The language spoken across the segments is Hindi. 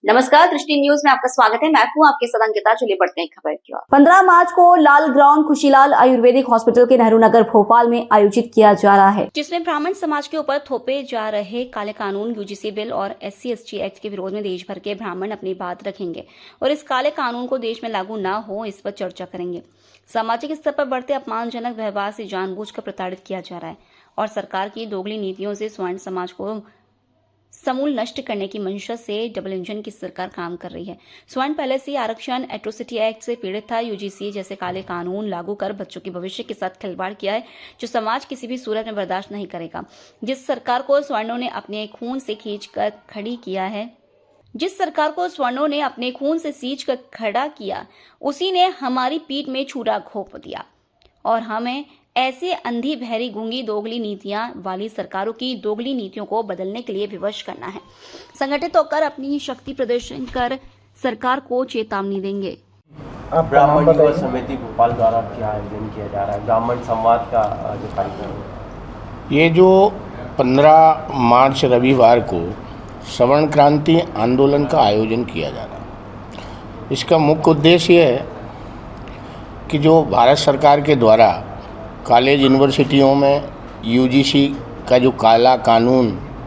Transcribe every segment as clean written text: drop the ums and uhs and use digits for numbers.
नमस्कार, दृष्टि न्यूज में आपका स्वागत है। मैं हूं आपके साथ अंकिता। चलिए बढ़ते हैं खबर की ओर। 15 मार्च को लाल ग्राउंड खुशीलाल आयुर्वेदिक हॉस्पिटल के नेहरू नगर भोपाल में आयोजित किया जा रहा है, जिसमें ब्राह्मण समाज के ऊपर थोपे जा रहे काले कानून, यूजीसी बिल और SC/ST एक्ट के विरोध में देश भर के ब्राह्मण अपनी बात रखेंगे और इस काले कानून को देश में लागू न हो इस पर चर्चा करेंगे। सामाजिक स्तर पर बढ़ते अपमानजनक व्यवहार से जानबूझकर प्रताड़ित किया जा रहा है और सरकार की दोगली नीतियों से स्वर्ण समाज को समूल नष्ट करने की मंशा से डबल इंजन की सरकार काम कर रही है। स्वर्ण पहले से आरक्षण, एट्रोसिटी एक्ट से पीड़ित था। यूजीसी जैसे काले कानून लागू कर बच्चों के भविष्य के साथ खिलवाड़ किया है, जो समाज किसी भी सूरत में बर्दाश्त नहीं करेगा। जिस सरकार को स्वर्णों ने अपने खून से खींचकर खड़ी किया है, जिस सरकार को स्वर्णों ने अपने खून से सींच कर खड़ा किया, उसी ने हमारी पीठ में छुरा घोंप दिया और हमें ऐसे अंधी बहरी गूंगी दोगली नीतियां वाली सरकारों की दोगली नीतियों को बदलने के लिए विवश करना है। संगठित होकर अपनी शक्ति प्रदर्शन कर सरकार को चेतावनी देंगे। ब्राह्मण युवा समिति भोपाल द्वारा क्या आयोजन किया जा रहा है? ब्राह्मण संवाद का जो कार्यक्रम है, ये जो 15 मार्च रविवार को सवर्ण क्रांति आंदोलन का आयोजन किया जा रहा है, इसका मुख्य उद्देश्य ये है कि जो भारत सरकार के द्वारा कॉलेज यूनिवर्सिटियों में यूजीसी का जो काला कानून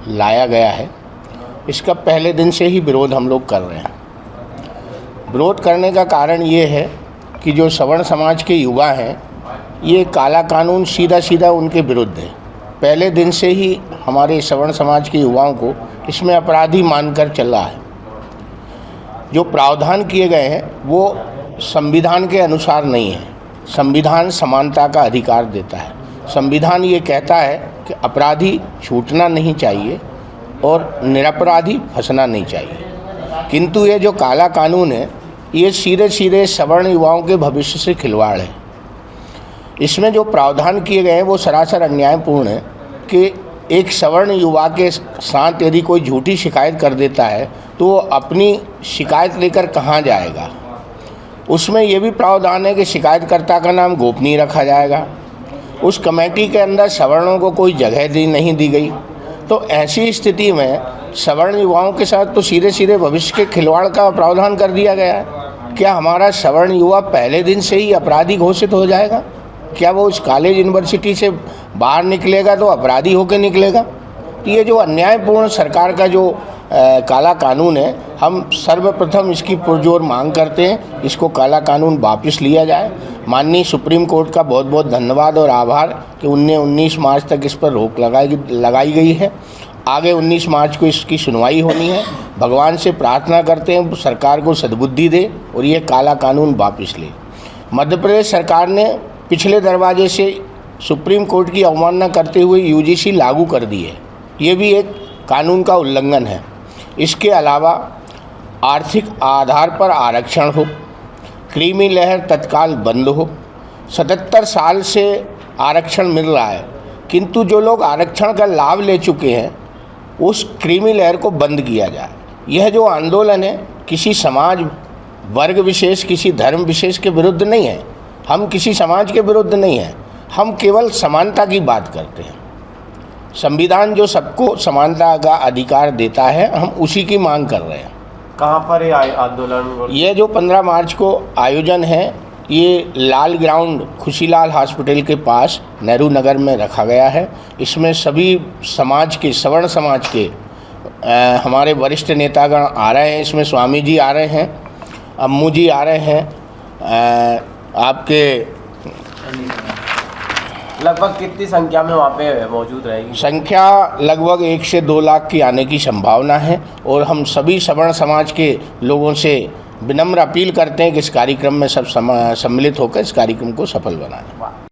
लाया गया है, इसका पहले दिन से ही विरोध हम लोग कर रहे हैं। विरोध करने का कारण ये है कि जो सवर्ण समाज के युवा हैं, ये काला कानून सीधा सीधा उनके विरुद्ध है। पहले दिन से ही हमारे सवर्ण समाज के युवाओं को इसमें अपराधी मानकर चल रहा है। जो प्रावधान किए गए हैं वो संविधान के अनुसार नहीं है। संविधान समानता का अधिकार देता है। संविधान ये कहता है कि अपराधी छूटना नहीं चाहिए और निरपराधी फंसना नहीं चाहिए, किंतु ये जो काला कानून है ये सीधे सीधे सवर्ण युवाओं के भविष्य से खिलवाड़ है। इसमें जो प्रावधान किए गए हैं वो सरासर अन्यायपूर्ण है कि एक सवर्ण युवा के साथ यदि कोई झूठी शिकायत कर देता है तो वो अपनी शिकायत लेकर कहाँ जाएगा। उसमें ये भी प्रावधान है कि शिकायतकर्ता का नाम गोपनीय रखा जाएगा। उस कमेटी के अंदर सवर्णों को कोई जगह नहीं दी गई। तो ऐसी स्थिति में सवर्ण युवाओं के साथ तो सीधे सीधे भविष्य के खिलवाड़ का प्रावधान कर दिया गया है। क्या हमारा सवर्ण युवा पहले दिन से ही अपराधी घोषित हो जाएगा? क्या वो उस कॉलेज यूनिवर्सिटी से बाहर निकलेगा तो अपराधी होकर निकलेगा? तो ये जो अन्यायपूर्ण सरकार का जो काला कानून है, हम सर्वप्रथम इसकी पुरजोर मांग करते हैं, इसको काला कानून वापस लिया जाए। माननीय सुप्रीम कोर्ट का बहुत बहुत धन्यवाद और आभार कि 19 मार्च तक इस पर रोक लगाई गई है। आगे 19 मार्च को इसकी सुनवाई होनी है। भगवान से प्रार्थना करते हैं सरकार को सद्बुद्धि दे और ये काला कानून वापस ले। मध्य प्रदेश सरकार ने पिछले दरवाजे से सुप्रीम कोर्ट की अवमानना करते हुए यूजीसी लागू कर दी है। ये भी एक कानून का उल्लंघन है। इसके अलावा आर्थिक आधार पर आरक्षण हो, क्रीमी लहर तत्काल बंद हो। 77 साल से आरक्षण मिल रहा है, किंतु जो लोग आरक्षण का लाभ ले चुके हैं उस क्रीमी लहर को बंद किया जाए। यह जो आंदोलन है किसी समाज वर्ग विशेष, किसी धर्म विशेष के विरुद्ध नहीं है। हम किसी समाज के विरुद्ध नहीं हैं, हम केवल समानता की बात करते हैं। संविधान जो सबको समानता का अधिकार देता है, हम उसी की मांग कर रहे हैं। कहाँ पर ये आंदोलन? ये जो 15 मार्च को आयोजन है, ये लाल ग्राउंड खुशीलाल हॉस्पिटल के पास नेहरू नगर में रखा गया है। इसमें सभी समाज के, सवर्ण समाज के हमारे वरिष्ठ नेतागण आ रहे हैं। इसमें स्वामी जी आ रहे हैं, अम्मू जी आ रहे हैं, आपके लगभग कितनी संख्या में वहाँ पे मौजूद रहेगी? संख्या लगभग 1 से 2 लाख की आने की संभावना है और हम सभी सवर्ण समाज के लोगों से विनम्र अपील करते हैं कि इस कार्यक्रम में सब सम्मिलित होकर इस कार्यक्रम को सफल बनाएं।